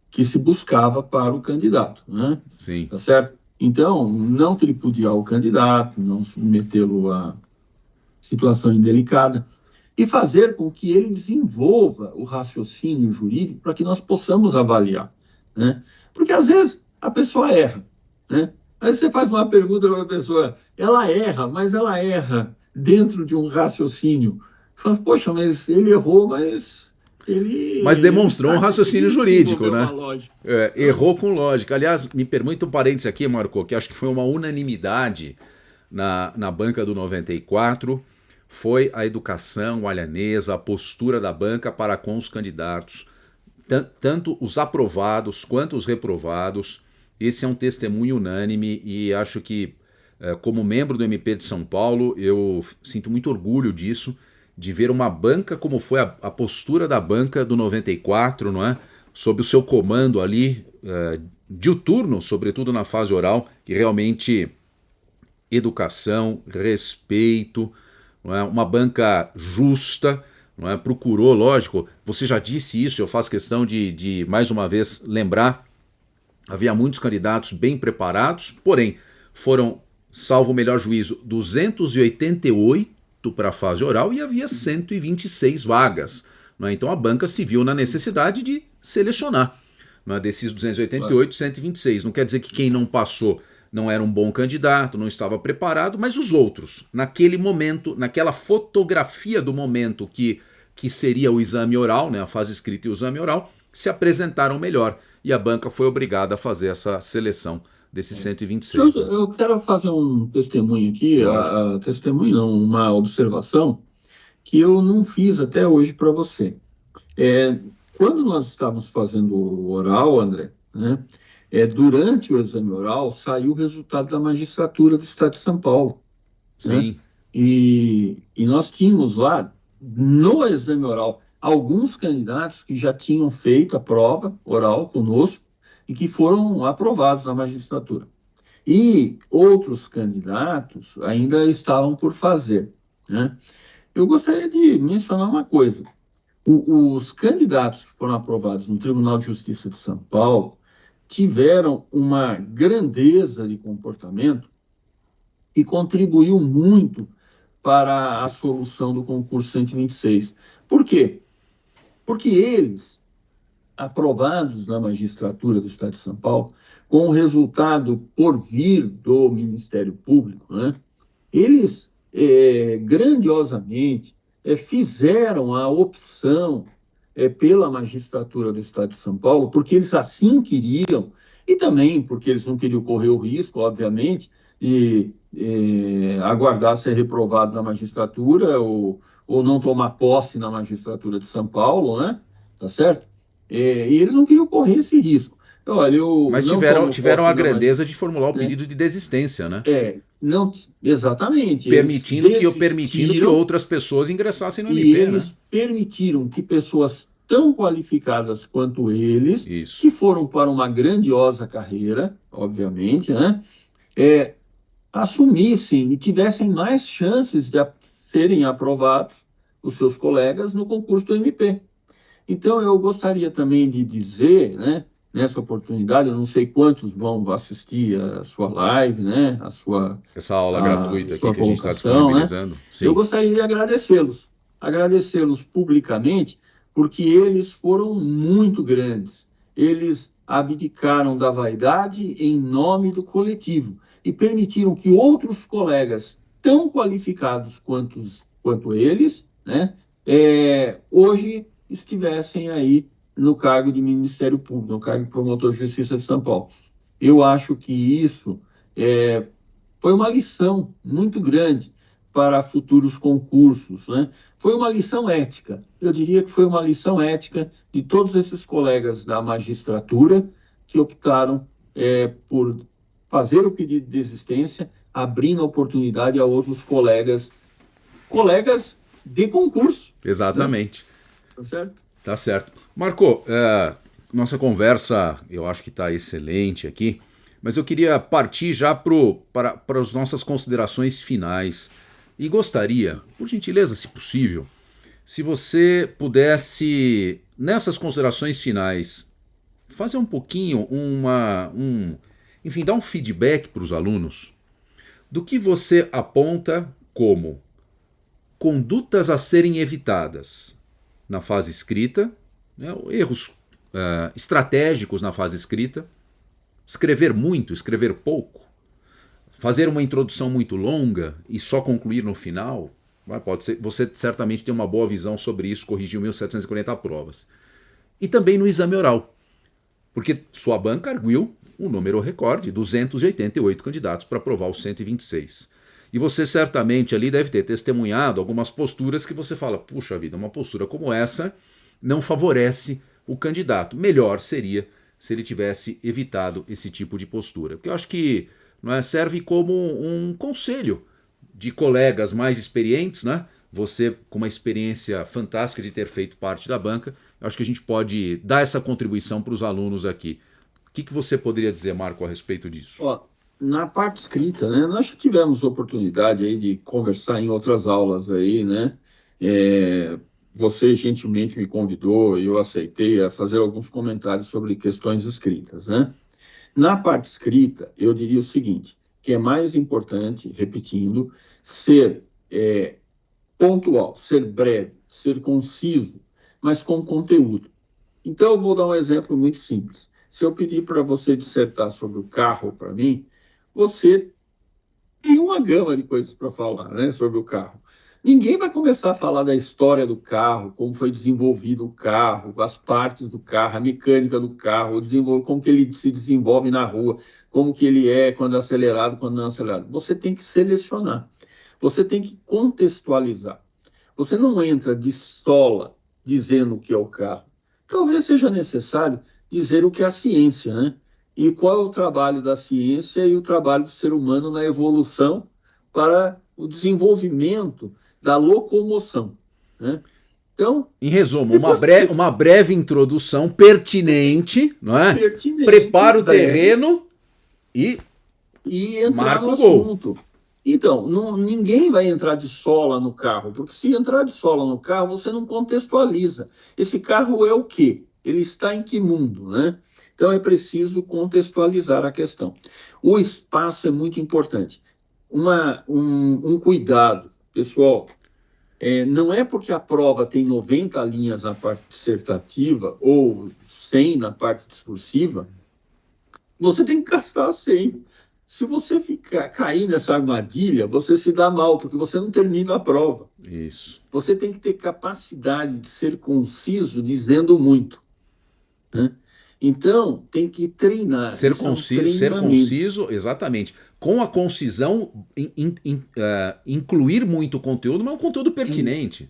que se buscava para o candidato, né? Sim. Tá certo? Então, não tripudiar o candidato, não submetê-lo a situação indelicada, e fazer com que ele desenvolva o raciocínio jurídico para que nós possamos avaliar, né? Porque às vezes a pessoa erra, né? Aí você faz uma pergunta para a pessoa, ela erra, mas ela erra dentro de um raciocínio. Fala, poxa, mas ele errou, mas Mas ele demonstrou um está raciocínio conseguindo jurídico, desenvolver uma né? lógica. Errou com lógica. Aliás, me permita um parênteses aqui, Marco, que acho que foi uma unanimidade na banca do 94, foi a educação alhanesa, a postura da banca para com os candidatos, tanto os aprovados quanto os reprovados. Esse é um testemunho unânime e acho que, como membro do MP de São Paulo, eu sinto muito orgulho disso, de ver uma banca como foi a postura da banca do 94, não é? Sob o seu comando ali, diuturno, sobretudo na fase oral, que realmente educação, respeito, não é? Uma banca justa, não é? Procurou, lógico, você já disse isso, eu faço questão de mais uma vez lembrar, havia muitos candidatos bem preparados, porém foram, salvo o melhor juízo, 288 para a fase oral e havia 126 vagas. Não é? Então a banca se viu na necessidade de selecionar. Não é? Desses 288, 126. Não quer dizer que quem não passou não era um bom candidato, não estava preparado, mas os outros, naquele momento, naquela fotografia do momento que seria o exame oral, né, a fase escrita e o exame oral, se apresentaram melhor. E a banca foi obrigada a fazer essa seleção desses 126. Né? Eu quero fazer um testemunho aqui, testemunho não, uma observação que eu não fiz até hoje para você. Quando nós estávamos fazendo o oral, André, né, durante o exame oral saiu o resultado da magistratura do Estado de São Paulo, né? Sim. E nós tínhamos lá, no exame oral, alguns candidatos que já tinham feito a prova oral conosco e que foram aprovados na magistratura. E outros candidatos ainda estavam por fazer, né? Eu gostaria de mencionar uma coisa. Os candidatos que foram aprovados no Tribunal de Justiça de São Paulo tiveram uma grandeza de comportamento e contribuiu muito para a Sim. solução do concurso 126. Por quê? Porque eles, aprovados na magistratura do Estado de São Paulo, com o resultado por vir do Ministério Público, né, eles grandiosamente fizeram a opção pela magistratura do Estado de São Paulo, porque eles assim queriam, e também porque eles não queriam correr o risco, obviamente, de aguardar ser reprovado na magistratura ou não tomar posse na magistratura de São Paulo, né? Tá certo? E eles não queriam correr esse risco. Olha, eu Mas não tiveram, tomo tiveram posse a na magistratura, grandeza de formular o né? pedido de desistência, né? Não, exatamente. Eles Permitindo que desistiram outras pessoas ingressassem no e MP, né? eles permitiram que pessoas tão qualificadas quanto eles, que Isso. foram para uma grandiosa carreira, obviamente, né, é, assumissem e tivessem mais chances de serem aprovados os seus colegas no concurso do MP. Então, eu gostaria também de dizer, né, nessa oportunidade, eu não sei quantos vão assistir a sua live, né, Essa aula a gratuita aqui sua que a gente está colocação, né? disponibilizando. Eu Sim. gostaria de agradecê-los publicamente, porque eles foram muito grandes. Eles abdicaram da vaidade em nome do coletivo e permitiram que outros colegas tão qualificados quanto eles, né, hoje estivessem aí no cargo de Ministério Público, no cargo de promotor de justiça de São Paulo. Eu acho que isso é, foi uma lição muito grande para futuros concursos, né? Foi uma lição ética. Eu diria que foi uma lição ética de todos esses colegas da magistratura que optaram por fazer o pedido de desistência, abrindo a oportunidade a outros colegas de concurso, né? Exatamente. Tá certo? Tá certo. Marco, nossa conversa eu acho que está excelente aqui, mas eu queria partir já para as nossas considerações finais. E gostaria, por gentileza, se possível, se você pudesse, nessas considerações finais, fazer um pouquinho, enfim, dar um feedback para os alunos do que você aponta como condutas a serem evitadas na fase escrita, né, erros estratégicos na fase escrita, escrever muito, escrever pouco, fazer uma introdução muito longa e só concluir no final. Pode ser, você certamente tem uma boa visão sobre isso, corrigiu 1740 provas. E também no exame oral, porque sua banca arguiu um número recorde, 288 candidatos para aprovar os 126. E você certamente ali deve ter testemunhado algumas posturas que você fala, puxa vida, uma postura como essa não favorece o candidato. Melhor seria se ele tivesse evitado esse tipo de postura. Porque eu acho que serve como um conselho de colegas mais experientes, né? Você com uma experiência fantástica de ter feito parte da banca, eu acho que a gente pode dar essa contribuição para os alunos aqui. O que você poderia dizer, Marco, a respeito disso? Ó, na parte escrita, né, nós já tivemos oportunidade aí de conversar em outras aulas aí, né? É, você gentilmente me convidou e eu aceitei a fazer alguns comentários sobre questões escritas, né? Na parte escrita, eu diria o seguinte, que é mais importante, repetindo, ser pontual, ser breve, ser conciso, mas com conteúdo. Então, eu vou dar um exemplo muito simples. Se eu pedir para você dissertar sobre o carro para mim, você tem uma gama de coisas para falar, né, sobre o carro. Ninguém vai começar a falar da história do carro, como foi desenvolvido o carro, as partes do carro, a mecânica do carro, como que ele se desenvolve na rua, como que ele é quando é acelerado, quando não é acelerado. Você tem que selecionar, você tem que contextualizar. Você não entra de sola dizendo o que é o carro. Talvez seja necessário dizer o que é a ciência, né? e qual é o trabalho da ciência e o trabalho do ser humano na evolução para o desenvolvimento da locomoção, né? Então, Em resumo, depois que você uma breve introdução pertinente, não é? pertinente, Prepara o breve, terreno e e entrar marca no o gol. assunto. Então, ninguém vai entrar de sola no carro, porque se entrar de sola no carro, você não contextualiza. Esse carro é o quê? Ele está em que mundo, né? Então é preciso contextualizar a questão. O espaço é muito importante. Um cuidado, pessoal, não é porque a prova tem 90 linhas na parte dissertativa ou 100 na parte discursiva, você tem que gastar 100. Se você ficar cair nessa armadilha, você se dá mal, porque você não termina a prova. Isso. Você tem que ter capacidade de ser conciso, dizendo muito, né? Então, tem que treinar. Isso é um Ser treinamento. conciso, exatamente. Com a concisão, incluir muito conteúdo, mas um conteúdo Um pertinente.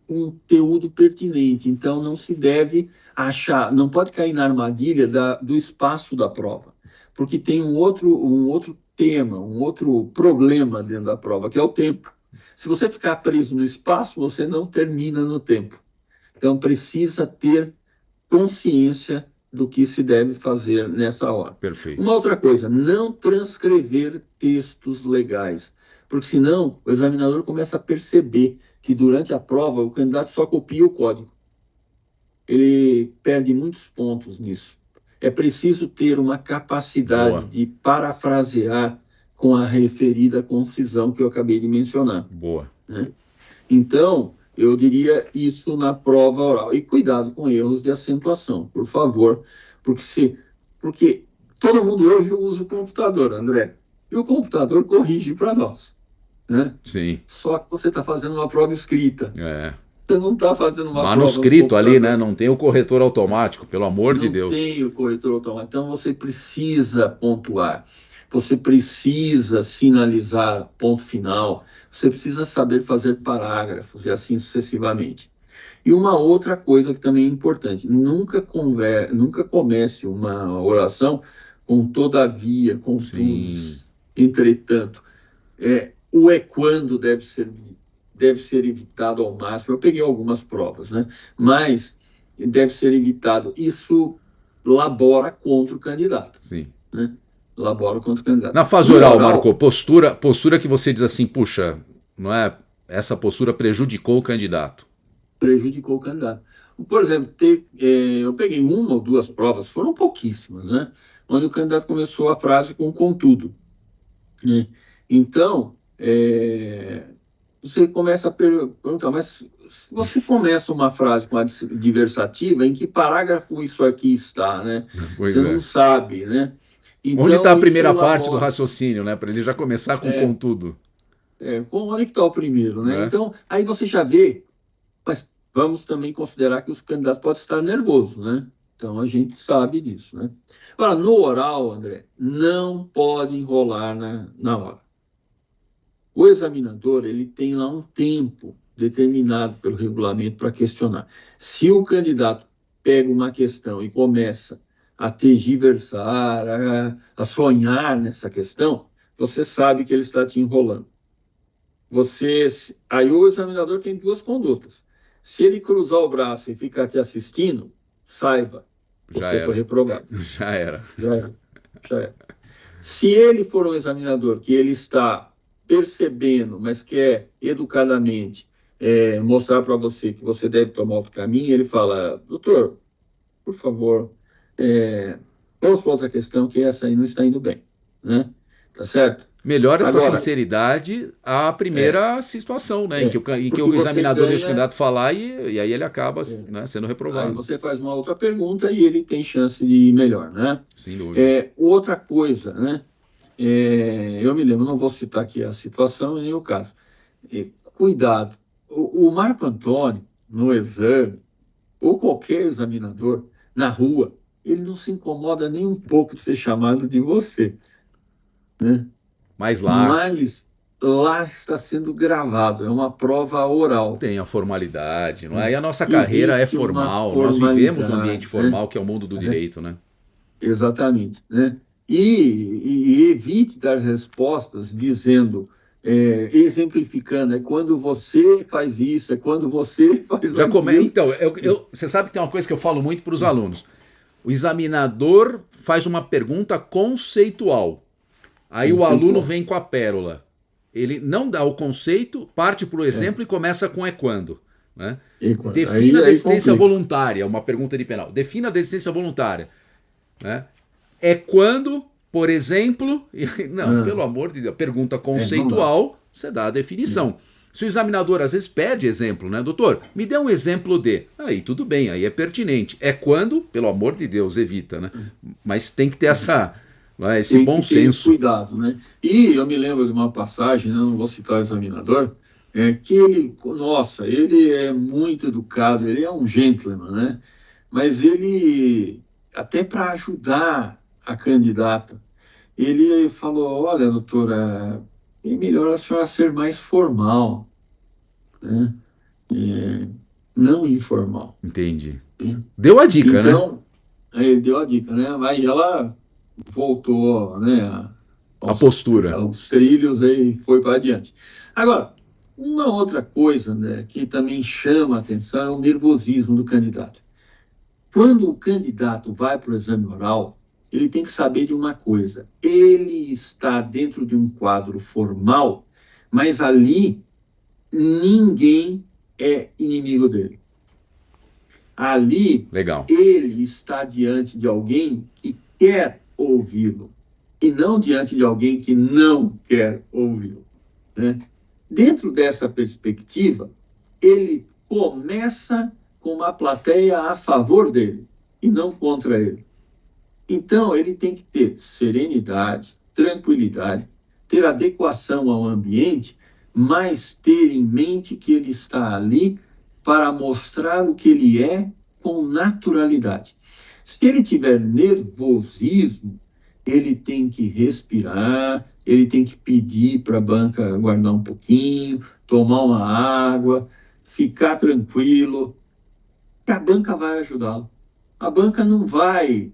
conteúdo pertinente. Então, não se deve achar, não pode cair na armadilha do espaço da prova, porque tem um outro tema, um outro problema dentro da prova, que é o tempo. Se você ficar preso no espaço, você não termina no tempo. Então, precisa ter consciência do que se deve fazer nessa hora. Perfeito. Uma outra coisa, não transcrever textos legais, porque senão o examinador começa a perceber que durante a prova o candidato só copia o código. Ele perde muitos pontos nisso. É preciso ter uma capacidade Boa, de parafrasear com a referida concisão que eu acabei de mencionar, boa. né? Então, eu diria isso na prova oral. E cuidado com erros de acentuação, por favor, porque todo mundo hoje usa o computador, André, e o computador corrige para nós, né? Sim. Só que você está fazendo uma prova escrita, É. você não está fazendo uma prova no Manuscrito ali, né? computador. Não tem o corretor automático, pelo amor de Não Deus. tem o corretor automático. Então você precisa pontuar, você precisa sinalizar ponto final, você precisa saber fazer parágrafos e assim sucessivamente. E uma outra coisa que também é importante: nunca comece uma oração com todavia, contudo, Sim. entretanto. O quando deve ser evitado ao máximo. Eu peguei algumas provas, né? Mas deve ser evitado. Isso labora contra o candidato, Sim. né? Labora contra o candidato. Na fase No oral, oral, Marco, postura que você diz assim, puxa, não é? Essa postura prejudicou o candidato. prejudicou o candidato. Por exemplo, eu peguei uma ou duas provas, foram pouquíssimas, né? Onde o candidato começou a frase com contudo, né? Então, você começa a perguntar, mas se você começa uma frase com a adversativa, em que parágrafo isso aqui está, né? Pois Você não é. sabe, né? Onde está a Então, isso primeira parte do elabora. raciocínio, né? Para ele já começar com É, contudo, onde que está o primeiro, né? né? Então, aí você já vê, mas vamos também considerar que os candidatos podem estar nervosos, né? Então, a gente sabe disso, né? Agora, no oral, André, não pode enrolar na hora. O examinador, ele tem lá um tempo determinado pelo regulamento para questionar. Se o candidato pega uma questão e começa a tergiversar, a sonhar nessa questão, você sabe que ele está te enrolando. Aí o examinador tem duas condutas. Se ele cruzar o braço e ficar te assistindo, saiba, Já você foi era. reprovado. Já era. Já é, já é. Se ele for um examinador que ele está percebendo, mas quer educadamente mostrar para você que você deve tomar outro caminho, ele fala: doutor, por favor, vamos para outra questão, que essa aí não está indo bem, né? Tá certo? Melhor essa Agora, sinceridade à é, primeira situação, né? Em que porque o você examinador deixa o ganha, candidato falar e aí ele acaba, é, né, sendo aí reprovado. você faz uma outra pergunta e ele tem chance de ir melhor, né? Sem dúvida. Outra coisa, né? Eu me lembro, não vou citar aqui a situação e nem o caso. Cuidado, o Marco Antônio, no exame, ou qualquer examinador, na rua, ele não se incomoda nem um pouco de ser chamado de você, né? Mas lá Mas lá está sendo gravado, é uma prova oral. tem a formalidade, não é? Né? E a nossa carreira é Existe uma formal, nós vivemos no ambiente formalidade, né? formal que é o mundo do direito, né? exatamente, né? E evite dar respostas dizendo, exemplificando, é quando você faz isso, é quando você faz aquilo. Então, você sabe que tem uma coisa que eu falo muito para os alunos. O examinador faz uma pergunta conceitual. Aí o aluno Conceitual. vem com a pérola. Ele não dá o conceito, parte para o É. exemplo e começa com é quando. Né? E quando? Defina a Aí desistência complica. voluntária, uma pergunta de penal. Defina a desistência voluntária. Né? É quando, por exemplo. Não, Ah, pelo amor de Deus, pergunta não dá. conceitual, você dá a definição. Se o examinador às vezes pede exemplo, né, doutor? Me dê um exemplo de. Aí tudo bem, aí é pertinente. É quando, pelo amor de Deus, evita, né? Mas tem que ter esse Tem bom que ter esse senso. cuidado, né? E eu me lembro de uma passagem, né, não vou citar o examinador, que ele, nossa, ele é muito educado, ele é um gentleman, né? Mas ele, até para ajudar a candidata, ele falou, olha, doutora, é melhor a senhora ser mais formal, né? É, não informal. Entendi. Né? Deu a dica, né? Então, aí ele deu a dica, né? Aí ela voltou, né, A postura. aos trilhos e foi para adiante. Agora, uma outra coisa, né, que também chama a atenção é o nervosismo do candidato. Quando o candidato vai para o exame oral, ele tem que saber de uma coisa: ele está dentro de um quadro formal, mas ali ninguém é inimigo dele. Ali, Legal. ele está diante de alguém que quer ouvi-lo e não diante de alguém que não quer ouvi-lo. Né? Dentro dessa perspectiva, ele começa com uma plateia a favor dele e não contra ele. Então, ele tem que ter serenidade, tranquilidade, ter adequação ao ambiente, mas ter em mente que ele está ali para mostrar o que ele é com naturalidade. Se ele tiver nervosismo, ele tem que respirar, ele tem que pedir para a banca guardar um pouquinho, tomar uma água, ficar tranquilo, que a banca vai ajudá-lo. A banca não vai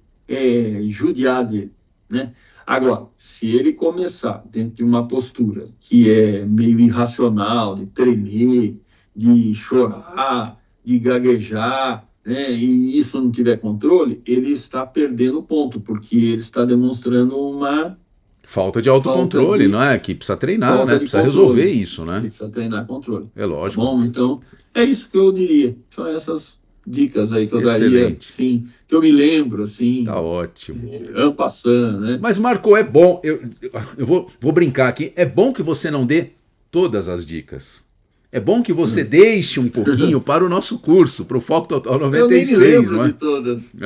judiar dele, né? Agora, se ele começar dentro de uma postura que é meio irracional, de tremer, de chorar, de gaguejar, né, e isso não tiver controle, ele está perdendo ponto, porque ele está demonstrando uma Falta de falta autocontrole, de não é? Que precisa treinar, né? falta de Precisa resolver controle. isso, né? Ele precisa treinar controle. É Tá lógico. bom? Então, é isso que eu diria. São essas dicas aí que eu daria, Excelente. sim, que eu me lembro, Tá assim, ótimo. en passant, né? Mas, Marco, é bom. Eu vou brincar aqui. É bom que você não dê todas as dicas. É bom que você deixe um pouquinho para o nosso curso, para o Foco Total Eu nem me 96, lembro não de é? todas.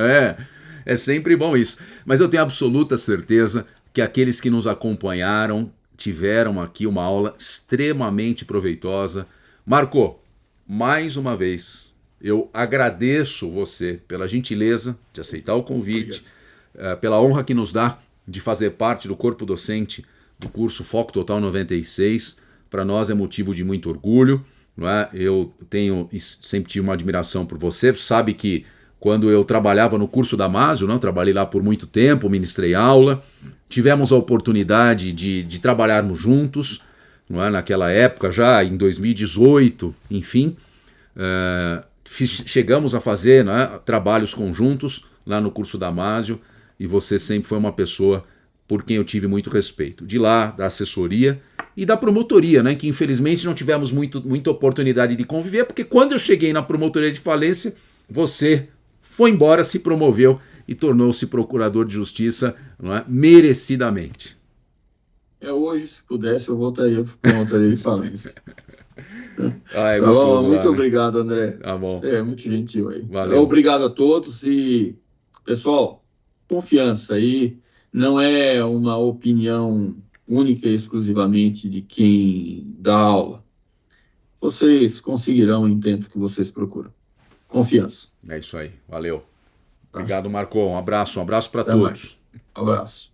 É sempre bom isso. Mas eu tenho absoluta certeza que aqueles que nos acompanharam tiveram aqui uma aula extremamente proveitosa. Marco, mais uma vez, eu agradeço você pela gentileza de aceitar o convite, pela honra que nos dá de fazer parte do corpo docente do curso Foco Total 96. Para nós é motivo de muito orgulho. Não é? Eu sempre tive uma admiração por você. Sabe que quando eu trabalhava no curso da Masio, não, trabalhei lá por muito tempo, ministrei aula, tivemos a oportunidade de trabalharmos juntos, não é? Naquela época, já em 2018, enfim, chegamos a fazer, não é, trabalhos conjuntos lá no curso da Masio, e você sempre foi uma pessoa por quem eu tive muito respeito. De lá, da assessoria e da promotoria, né, que infelizmente não tivemos muita oportunidade de conviver, porque quando eu cheguei na promotoria de falência, você foi embora, se promoveu e tornou-se procurador de justiça, não é, merecidamente. Hoje, se pudesse, eu voltaria para a promotoria de falência. Ah, é Tá bom? gostoso Muito lá, né? obrigado, André. Tá bom. Você é muito gentil aí. Valeu. Obrigado a todos e, pessoal, confiança aí. Não é uma opinião única e exclusivamente de quem dá aula. Vocês conseguirão o intento que vocês procuram. Confiança. É isso aí. Valeu. Tá? Obrigado, Marco. Um abraço para Até mais. todos. Abraço.